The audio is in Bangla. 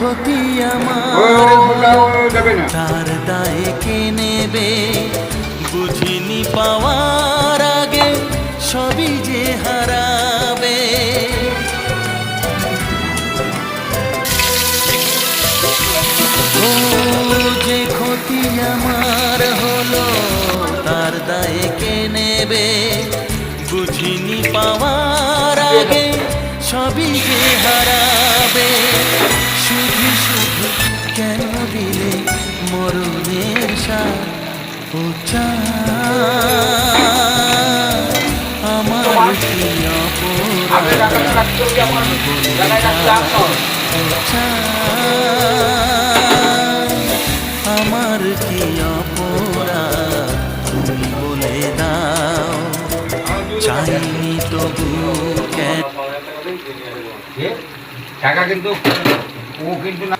ক্ষতি আমার তার দায়ে কে নেবে? বুঝিনি পাওয়ার আগে সবই যে হারাবে। ও যে ক্ষতি আমার হলো তার দায়ে কে নেবে? বুঝিনি পাওয়ার আগে সবই যে হারাবে। শুধু শুধু কেন দিলে মরণের সাথ? ও চাঁদ, আমার কি অপরাধ? ও চাঁদ, আমার কি অপরাধ? তুমি বলে দাও। চাইনি তবু কেন টাকা কিন্তু ও কিন্তু না